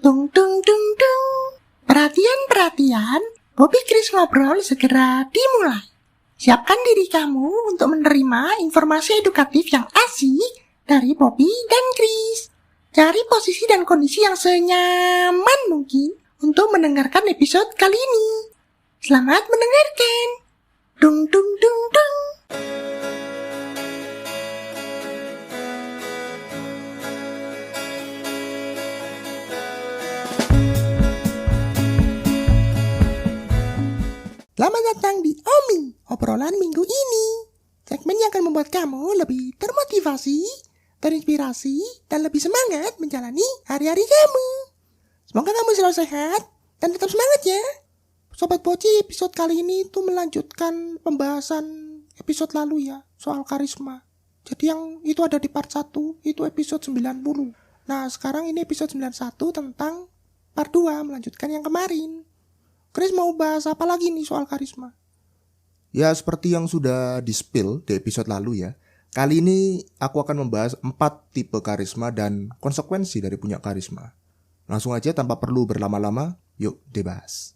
Tung tung tung tung. Perhatian, Bobby Chris ngobrol segera dimulai. Siapkan diri kamu untuk menerima informasi edukatif yang asik dari Bobby dan Chris. Cari posisi dan kondisi yang senyaman mungkin untuk mendengarkan episode kali ini. Selamat mendengarkan. Dung dung dung dung. Selamat datang di Omi, obrolan minggu ini. Segmen yang akan membuat kamu lebih termotivasi, terinspirasi, dan lebih semangat menjalani hari-hari kamu. Semoga kamu selalu sehat dan tetap semangat ya. Sobat Poci, episode kali ini tuh melanjutkan pembahasan episode lalu ya, soal karisma. Jadi yang itu ada di part 1, itu episode 90. Nah, sekarang ini episode 91 tentang part 2, melanjutkan yang kemarin. Chris mau bahas apa lagi nih soal karisma? Ya, seperti yang sudah di-spill di episode lalu ya. Kali ini aku akan membahas 4 tipe karisma dan konsekuensi dari punya karisma. Langsung aja tanpa perlu berlama-lama, yuk dibahas.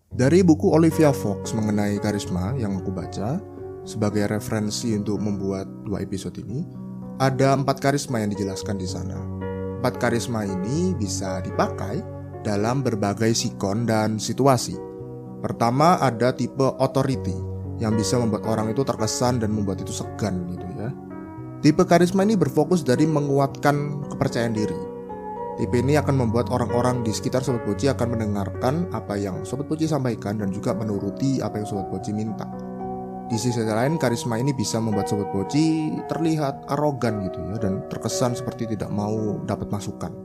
Dari buku Olivia Fox mengenai karisma yang aku baca, sebagai referensi untuk membuat 2 episode ini, ada 4 karisma yang dijelaskan di sana. 4 karisma ini bisa dipakai dalam berbagai sikon dan situasi. Pertama ada tipe authority yang bisa membuat orang itu terkesan dan membuat itu segan gitu ya. Tipe karisma ini berfokus dari menguatkan kepercayaan diri. Tipe ini akan membuat orang-orang di sekitar Sobat Poci akan mendengarkan apa yang Sobat Poci sampaikan dan juga menuruti apa yang Sobat Poci minta. Di sisi lain, karisma ini bisa membuat Sobat Poci terlihat arogan gitu ya, dan terkesan seperti tidak mau dapat masukan.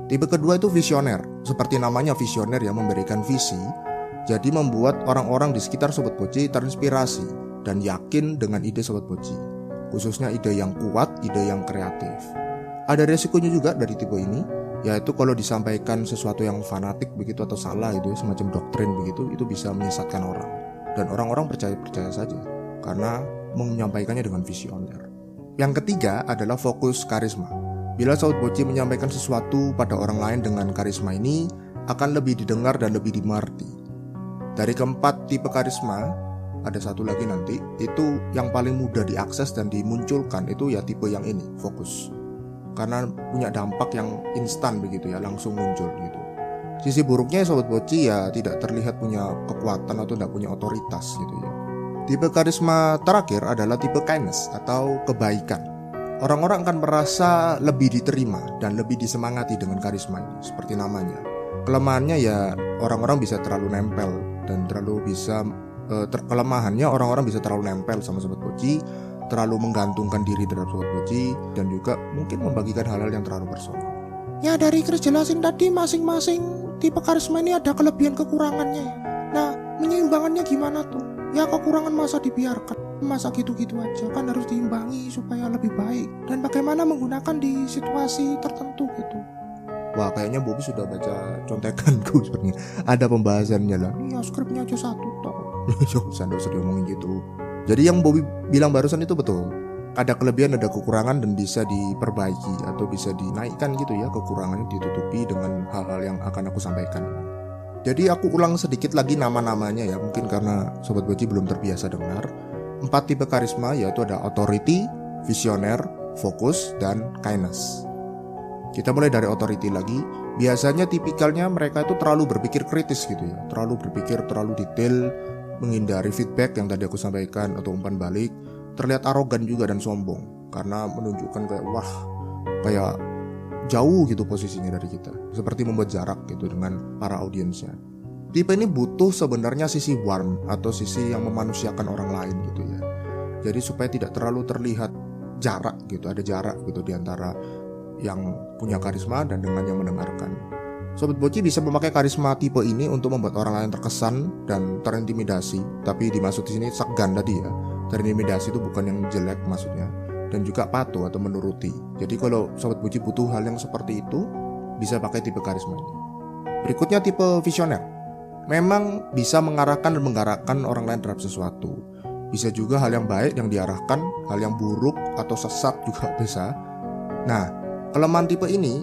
Tipe kedua itu visioner, seperti namanya visioner yang memberikan visi, jadi membuat orang-orang di sekitar Sobat Poci terinspirasi dan yakin dengan ide Sobat Poci, khususnya ide yang kuat, ide yang kreatif. Ada resikonya juga dari tipe ini, yaitu kalau disampaikan sesuatu yang fanatik begitu atau salah itu semacam doktrin begitu, itu bisa menyesatkan orang, dan orang-orang percaya saja karena menyampaikannya dengan visioner. Yang ketiga adalah fokus karisma. Bila Sobat Poci menyampaikan sesuatu pada orang lain dengan karisma ini, akan lebih didengar dan lebih dimengerti. Dari keempat tipe karisma, ada satu lagi nanti, itu yang paling mudah diakses dan dimunculkan, itu ya tipe yang ini, fokus. Karena punya dampak yang instan begitu ya, langsung muncul gitu. Sisi buruknya Sobat Poci ya tidak terlihat punya kekuatan atau tidak punya otoritas gitu ya. Tipe karisma terakhir adalah tipe kindness atau kebaikan. Orang-orang akan merasa lebih diterima dan lebih disemangati dengan karisma ini, seperti namanya. Kelemahannya ya orang-orang bisa terlalu nempel dan kelemahannya orang-orang bisa terlalu nempel sama Sobat Poci, terlalu menggantungkan diri terhadap Sobat Poci, dan juga mungkin membagikan hal-hal yang terlalu personal. Ya, dari Chris jelasin tadi masing-masing tipe karisma ini ada kelebihan kekurangannya ya. Nah, menyeimbangkannya gimana tuh? Ya, kekurangan masa dibiarkan, masa gitu-gitu aja, kan harus diimbangi supaya lebih baik. Dan bagaimana menggunakan di situasi tertentu gitu. Wah, kayaknya Bobby sudah baca contekanku sebenarnya. Ada pembahasannya lah. Iya, skripnya aja satu toh. Jangan usah diomongin gitu. Jadi yang Bobby bilang barusan itu betul. Ada kelebihan, ada kekurangan, dan bisa diperbaiki atau bisa dinaikkan gitu ya. Kekurangannya ditutupi dengan hal-hal yang akan aku sampaikan. Jadi aku ulang sedikit lagi nama-namanya ya, mungkin karena Sobat Poci belum terbiasa dengar. 4 tipe karisma yaitu ada authority, visioner, fokus, dan kindness. Kita mulai dari authority lagi. Biasanya tipikalnya mereka itu terlalu berpikir kritis gitu ya, terlalu berpikir terlalu detail, menghindari feedback yang tadi aku sampaikan atau umpan balik. Terlihat arogan juga dan sombong karena menunjukkan kayak jauh gitu posisinya dari kita, seperti membuat jarak gitu dengan para audiensnya. Tipe ini butuh sebenarnya sisi warm atau sisi yang memanusiakan orang lain gitu ya. Jadi supaya tidak terlalu terlihat jarak gitu, ada jarak gitu di antara yang punya karisma dan dengan yang mendengarkan. Sobat Poci bisa memakai karisma tipe ini untuk membuat orang lain terkesan dan terintimidasi, tapi dimaksud di sini segan tadi ya. Terintimidasi itu bukan yang jelek maksudnya, dan juga patuh atau menuruti. Jadi kalau Sobat Poci butuh hal yang seperti itu, bisa pakai tipe karisma ini. Berikutnya tipe visioner. Memang bisa mengarahkan dan menggerakkan orang lain terhadap sesuatu. Bisa juga hal yang baik yang diarahkan, hal yang buruk atau sesat juga bisa. Nah, kelemahan tipe ini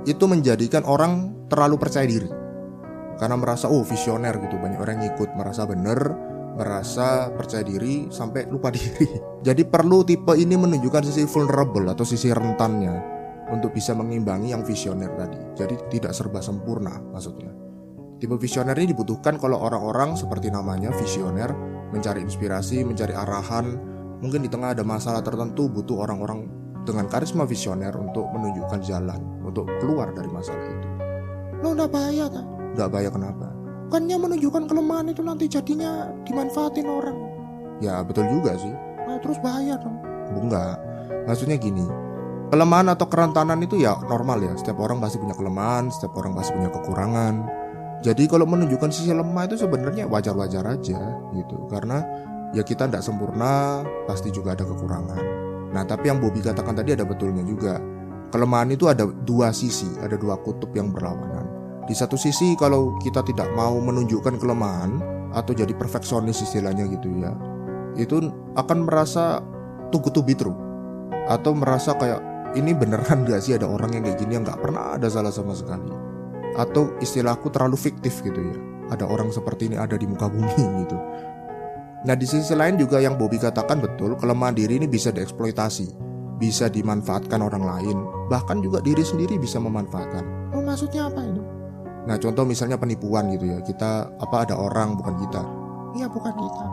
itu menjadikan orang terlalu percaya diri. Karena merasa visioner gitu, banyak orang yang ikut, merasa bener, merasa percaya diri sampai lupa diri. Jadi perlu tipe ini menunjukkan sisi vulnerable atau sisi rentannya untuk bisa mengimbangi yang visioner tadi. Jadi tidak serba sempurna maksudnya. Tipe visioner ini dibutuhkan kalau orang-orang seperti namanya visioner, mencari inspirasi, mencari arahan. Mungkin di tengah ada masalah tertentu butuh orang-orang dengan karisma visioner untuk menunjukkan jalan, untuk keluar dari masalah itu. Lo udah bahaya tak? Gak bahaya kenapa? Bukannya menunjukkan kelemahan itu nanti jadinya dimanfaatin orang. Ya betul juga sih. Nah, terus bahaya dong. Enggak, maksudnya gini, kelemahan atau kerentanan itu ya normal ya. Setiap orang pasti punya kelemahan, setiap orang pasti punya kekurangan. Jadi kalau menunjukkan sisi lemah itu sebenarnya wajar-wajar aja gitu. Karena ya kita tidak sempurna, pasti juga ada kekurangan. Nah tapi yang Bobby katakan tadi ada betulnya juga. Kelemahan itu ada dua sisi, ada dua kutub yang berlawanan. Di satu sisi kalau kita tidak mau menunjukkan kelemahan atau jadi perfeksionis istilahnya gitu ya, itu akan merasa too good to be true, atau merasa kayak ini beneran gak sih ada orang yang kayak gini yang gak pernah ada salah sama sekali, atau istilahku terlalu fiktif gitu ya, ada orang seperti ini ada di muka bumi gitu. Nah di sisi lain juga yang Bobby katakan betul, kelemahan diri ini bisa dieksploitasi, bisa dimanfaatkan orang lain, bahkan juga diri sendiri bisa memanfaatkan. Oh, maksudnya apa itu? Nah contoh misalnya penipuan gitu ya, kita ada orang bukan kita. Iya, bukan kita.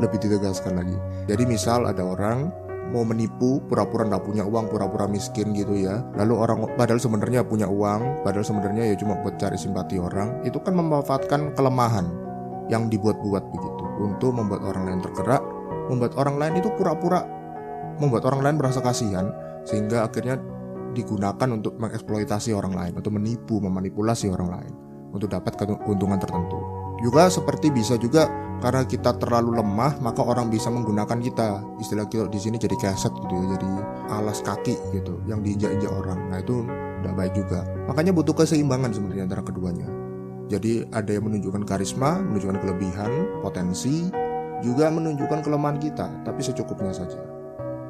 Lebih ditegaskan lagi. Jadi misal ada orang mau menipu, pura-pura nggak punya uang, pura-pura miskin gitu ya. Lalu orang padahal sebenarnya punya uang, padahal sebenarnya ya cuma buat cari simpati orang. Itu kan memanfaatkan kelemahan yang dibuat-buat begitu untuk membuat orang lain tergerak, membuat orang lain itu pura-pura, membuat orang lain merasa kasihan, sehingga akhirnya digunakan untuk mengeksploitasi orang lain atau menipu, memanipulasi orang lain untuk dapat keuntungan tertentu. Juga seperti bisa juga karena kita terlalu lemah, maka orang bisa menggunakan kita. Istilah kita di sini jadi keset gitu ya, jadi alas kaki gitu yang diinjak-injak orang. Nah itu tidak baik juga. Makanya butuh keseimbangan sebenarnya antara keduanya. Jadi ada yang menunjukkan karisma, menunjukkan kelebihan, potensi, juga menunjukkan kelemahan kita, tapi secukupnya saja.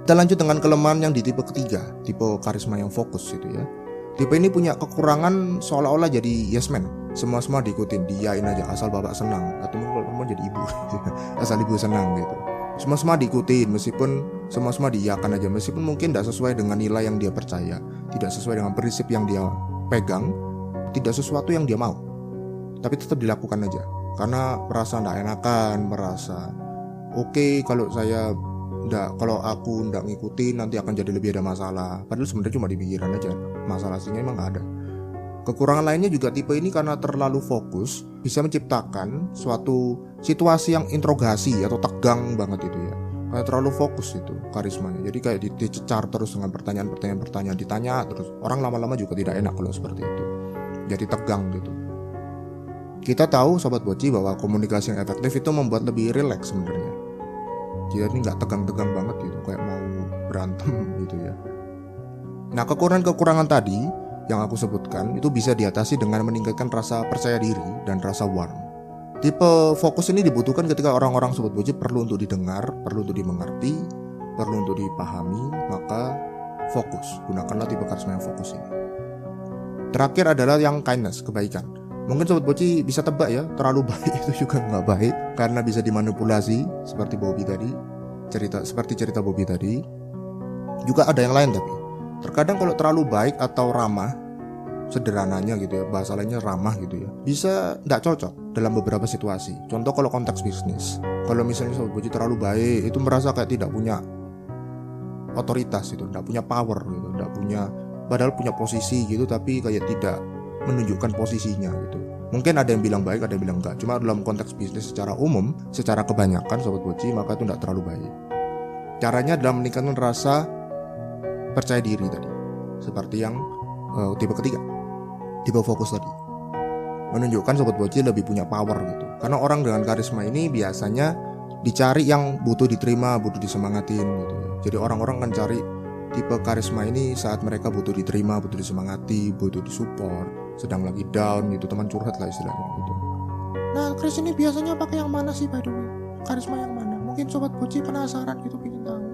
Kita lanjut dengan kelemahan yang di tipe ketiga, tipe karisma yang fokus gitu ya. Tipe ini punya kekurangan seolah-olah jadi yes man, semua diikutin, diain aja asal bapak senang, atau mungkin mau jadi ibu asal ibu senang gitu. Semua diikutin, meskipun semua diiyakan aja, meskipun mungkin tidak sesuai dengan nilai yang dia percaya, tidak sesuai dengan prinsip yang dia pegang, tidak sesuatu yang dia mau, tapi tetap dilakukan aja karena merasa tidak enakan, merasa oke, kalau aku ndak ngikutin nanti akan jadi lebih ada masalah. Padahal sebenarnya cuma di pikiran aja, masalah aslinya emang nggak ada. Kekurangan lainnya juga tipe ini karena terlalu fokus bisa menciptakan suatu situasi yang interogasi atau tegang banget itu ya. Karena terlalu fokus itu karismanya. Jadi kayak dicecar terus dengan pertanyaan ditanya terus. Orang lama-lama juga tidak enak kalau seperti itu. Jadi tegang gitu. Kita tahu Sobat Boci bahwa komunikasi yang efektif itu membuat lebih rileks sebenarnya. Jadi nggak tegang-tegang banget gitu, kayak mau berantem gitu ya. Nah kekurangan tadi yang aku sebutkan itu bisa diatasi dengan meningkatkan rasa percaya diri dan rasa warm. Tipe fokus ini dibutuhkan ketika orang-orang Sobat Boci perlu untuk didengar, perlu untuk dimengerti, perlu untuk dipahami, maka fokus. Gunakanlah tipe karisma yang fokus ini. Terakhir adalah yang kindness, kebaikan. Mungkin Sobat Boci bisa tebak ya, terlalu baik itu juga nggak baik karena bisa dimanipulasi seperti Bobby tadi, cerita Bobby tadi. Juga ada yang lain tapi terkadang kalau terlalu baik atau ramah, sederhananya gitu ya, bahasa lainnya ramah gitu ya, bisa nggak cocok dalam beberapa situasi. Contoh kalau konteks bisnis, kalau misalnya Sobat Boci terlalu baik, itu merasa kayak tidak punya otoritas gitu, tidak punya power gitu, tidak punya, padahal punya posisi gitu tapi kayak tidak menunjukkan posisinya gitu. Mungkin ada yang bilang baik, ada yang bilang enggak. Cuma dalam konteks bisnis secara umum, secara kebanyakan Sobat Boci, maka itu tidak terlalu baik. Caranya adalah meningkatkan rasa percaya diri tadi, seperti yang tipe ketiga, tipe fokus tadi. Menunjukkan Sobat Boci lebih punya power gitu. Karena orang dengan karisma ini biasanya dicari yang butuh diterima, butuh disemangatin gitu. Jadi orang-orang kan cari tipe karisma ini saat mereka butuh diterima, butuh disemangati, butuh disupport, sedang lagi down gitu, teman curhat lah istilahnya gitu. Nah, Chris ini biasanya pakai yang mana sih by the way? Karisma yang mana? Mungkin Sobat Boci penasaran gitu, pengen tahu.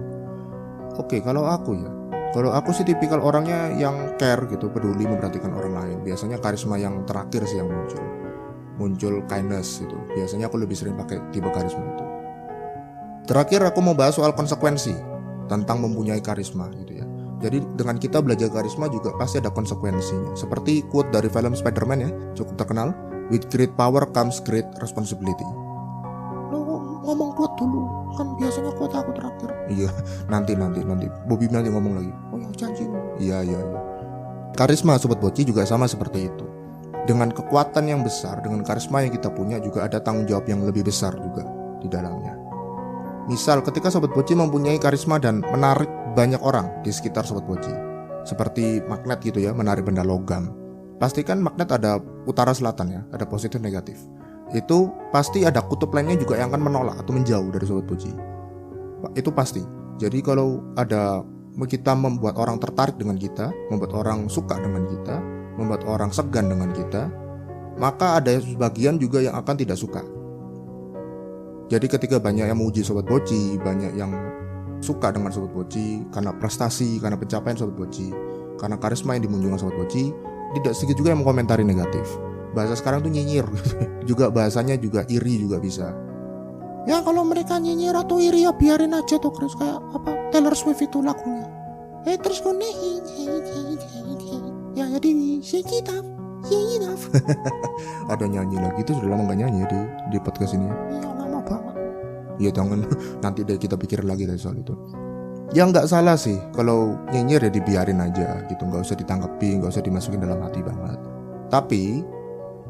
Oke, kalau aku ya, Kalau aku sih tipikal orangnya yang care gitu, peduli memperhatikan orang lain. Biasanya karisma yang terakhir sih yang muncul kindness gitu. Biasanya aku lebih sering pakai tipe karisma itu. Terakhir aku mau bahas soal konsekuensi tentang mempunyai karisma gitu ya. Jadi dengan kita belajar karisma juga pasti ada konsekuensinya. Seperti quote dari film Spider-Man ya, cukup terkenal, with great power comes great responsibility. Lo ngomong quote dulu, kan biasanya quote aku terakhir. Iya, nanti Bobby nanti ngomong lagi. Oh yang janji. Iya. Karisma Sobat Boci juga sama seperti itu. Dengan kekuatan yang besar, dengan karisma yang kita punya juga ada tanggung jawab yang lebih besar juga di dalamnya. Misal ketika Sobat Boci mempunyai karisma dan menarik banyak orang di sekitar Sobat Boci, seperti magnet gitu ya, menarik benda logam. Pastikan magnet ada utara selatan ya, ada positif negatif. Itu pasti ada kutub lainnya juga yang akan menolak atau menjauh dari Sobat Boci. Itu pasti. Jadi kalau ada kita membuat orang tertarik dengan kita, membuat orang suka dengan kita, membuat orang segan dengan kita, maka ada sebagian juga yang akan tidak suka. Jadi ketika banyak yang memuji Sobat Boci, banyak yang suka dengan Sobat Boci karena prestasi, karena pencapaian Sobat Boci, karena karisma yang dimunculkan Sobat Boci, tidak sedikit juga yang mengomentari negatif. Bahasa sekarang tuh nyinyir juga bahasanya juga iri juga bisa. Ya kalau mereka nyinyir atau iri ya biarin aja tuh Chris, kayak apa Taylor Swift itu lagunya. Terus gue ya jadi shake it up. Ada nyanyi lagi, itu sudah lama gak nyanyi di podcast ini ya. Iya lama banget. Ya jangan nanti deh kita pikir lagi dari soal itu. Ya nggak salah sih kalau nyinyir ya dibiarin aja gitu, nggak usah ditanggapi, nggak usah dimasukin dalam hati banget. Tapi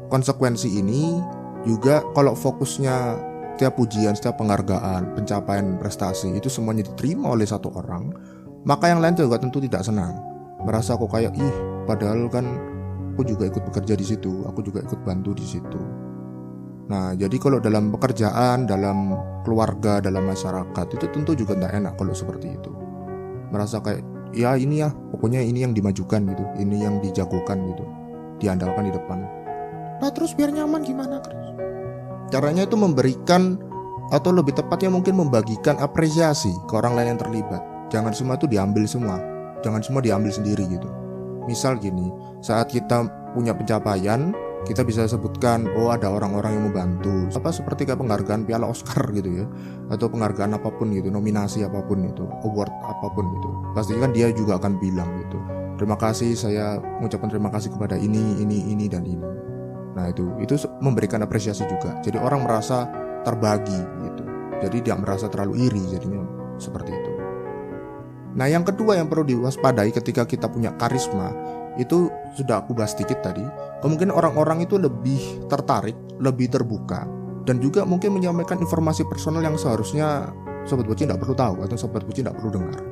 konsekuensi ini juga kalau fokusnya setiap pujian, setiap penghargaan, pencapaian prestasi itu semuanya diterima oleh satu orang, maka yang lain juga tentu tidak senang. Merasa aku kayak padahal kan aku juga ikut bekerja di situ, aku juga ikut bantu di situ. Nah, jadi kalau dalam pekerjaan, dalam keluarga, dalam masyarakat itu tentu juga tidak enak kalau seperti itu. Merasa kayak ya ini ya, pokoknya ini yang dimajukan gitu, ini yang dijagokan gitu, diandalkan di depan. Nah terus biar nyaman gimana Chris? Caranya itu memberikan atau lebih tepatnya mungkin membagikan apresiasi ke orang lain yang terlibat. Jangan semua itu diambil semua, jangan semua diambil sendiri gitu. Misal gini, saat kita punya pencapaian, kita bisa sebutkan ada orang-orang yang membantu, seperti kayak penghargaan Piala Oscar gitu ya, atau penghargaan apapun gitu, nominasi apapun itu, award apapun gitu. Pastikan dia juga akan bilang gitu, terima kasih, saya mengucapkan terima kasih kepada ini dan ini. Nah itu memberikan apresiasi juga. Jadi orang merasa terbagi gitu. Jadi dia merasa terlalu iri jadinya seperti itu. Nah yang kedua yang perlu diwaspadai ketika kita punya karisma, itu sudah aku bahas sedikit tadi. Kemungkinan orang-orang itu lebih tertarik, lebih terbuka, dan juga mungkin menyampaikan informasi personal yang seharusnya Sobat Boci tidak perlu tahu atau Sobat Boci tidak perlu dengar.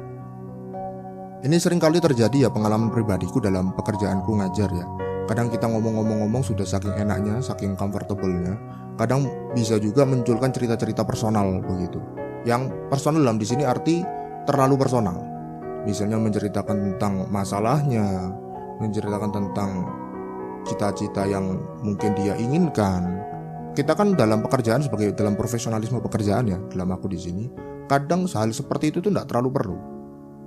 Ini sering kali terjadi ya, pengalaman pribadiku dalam pekerjaanku ngajar ya. Kadang kita ngomong-ngomong sudah saking enaknya, saking comfortable-nya, kadang bisa juga munculkan cerita-cerita personal begitu. Yang personal dalam di sini arti terlalu personal. Misalnya menceritakan tentang masalahnya, menceritakan tentang cita-cita yang mungkin dia inginkan. Kita kan dalam pekerjaan sebagai dalam profesionalisme pekerjaan ya, dalam aku di sini, kadang hal seperti itu tuh enggak terlalu perlu.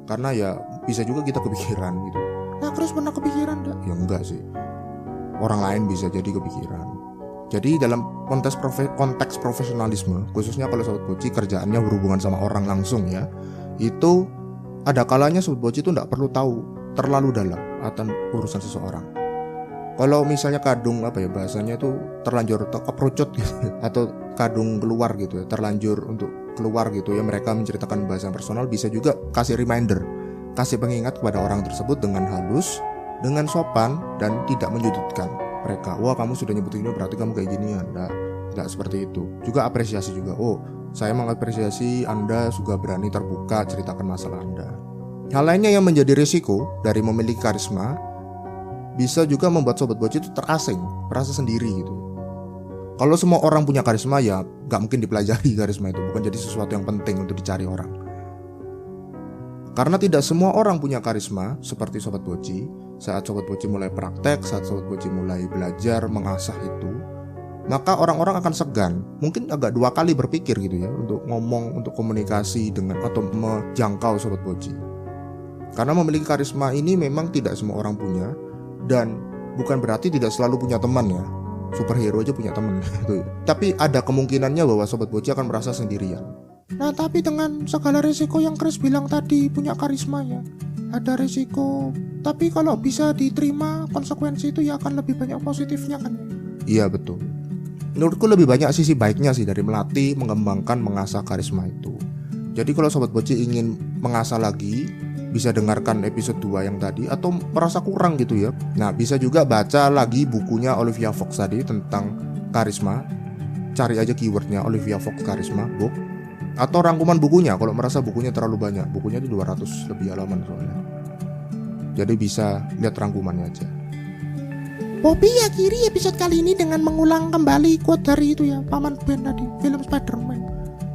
Karena ya bisa juga kita kepikiran gitu. Nah Chris pernah kepikiran gak? Ya enggak sih. Orang lain bisa jadi kepikiran. Jadi dalam konteks profesionalisme, khususnya kalau Sobat Boci kerjaannya berhubungan sama orang langsung ya, itu ada kalanya Sobat Boci itu tidak perlu tahu terlalu dalam akan urusan seseorang. Kalau misalnya kadung bahasanya itu terlanjur keperucut gitu, atau kadung keluar gitu ya, terlanjur untuk keluar gitu ya, mereka menceritakan bahasa personal, bisa juga kasih reminder, kasih pengingat kepada orang tersebut dengan halus, dengan sopan, dan tidak menyudutkan mereka. Wah kamu sudah nyebut ini berarti kamu kayak gini ya. Tidak seperti itu. Juga apresiasi juga. Saya mengapresiasi Anda juga berani terbuka ceritakan masalah Anda. Hal lainnya yang menjadi risiko dari memiliki karisma, bisa juga membuat Sobat Boci itu terasing, merasa sendiri gitu. Kalau semua orang punya karisma ya gak mungkin dipelajari karisma itu, bukan jadi sesuatu yang penting untuk dicari orang. Karena tidak semua orang punya karisma seperti Sobat Boci. Saat Sobat Boci mulai praktek, saat Sobat Boci mulai belajar mengasah itu, maka orang-orang akan segan, mungkin agak 2 kali berpikir gitu ya, untuk ngomong, untuk komunikasi dengan atau menjangkau Sobat Boci. Karena memiliki karisma ini memang tidak semua orang punya, dan bukan berarti tidak selalu punya teman ya. Superhero aja punya teman gitu. Tapi ada kemungkinannya bahwa Sobat Boci akan merasa sendirian. Nah, tapi dengan segala resiko yang Chris bilang tadi, punya karisma ya, ada resiko. Tapi kalau bisa diterima konsekuensi itu ya akan lebih banyak positifnya kan. Iya betul. Menurutku lebih banyak sisi baiknya sih dari melatih, mengembangkan, mengasah karisma itu. Jadi kalau Sobat Boci ingin mengasah lagi, bisa dengarkan episode 2 yang tadi, atau merasa kurang gitu ya. Nah, bisa juga baca lagi bukunya Olivia Fox tadi tentang karisma. Cari aja keywordnya Olivia Fox karisma book. Atau rangkuman bukunya kalau merasa bukunya terlalu banyak. Bukunya itu 200 lebih halaman soalnya. Jadi bisa lihat rangkumannya aja. Bobby akhiri episode kali ini dengan mengulang kembali quote dari itu ya, Paman Ben tadi, film Spider-Man.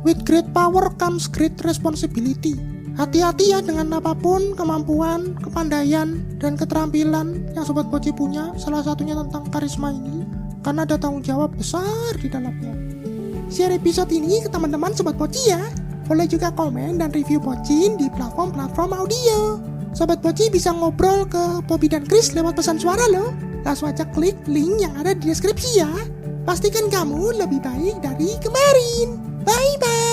With great power comes great responsibility. Hati-hati ya dengan apapun kemampuan, kepandaian, dan keterampilan yang Sobat Boci punya, salah satunya tentang karisma ini, karena ada tanggung jawab besar di dalamnya. Share episode ini ke teman-teman Sobat Boci ya. Boleh juga komen dan review Bocin di platform-platform audio. Sobat Boci bisa ngobrol ke Bobby dan Chris lewat pesan suara loh. Langsung aja klik link yang ada di deskripsi ya. Pastikan kamu lebih baik dari kemarin. Bye-bye.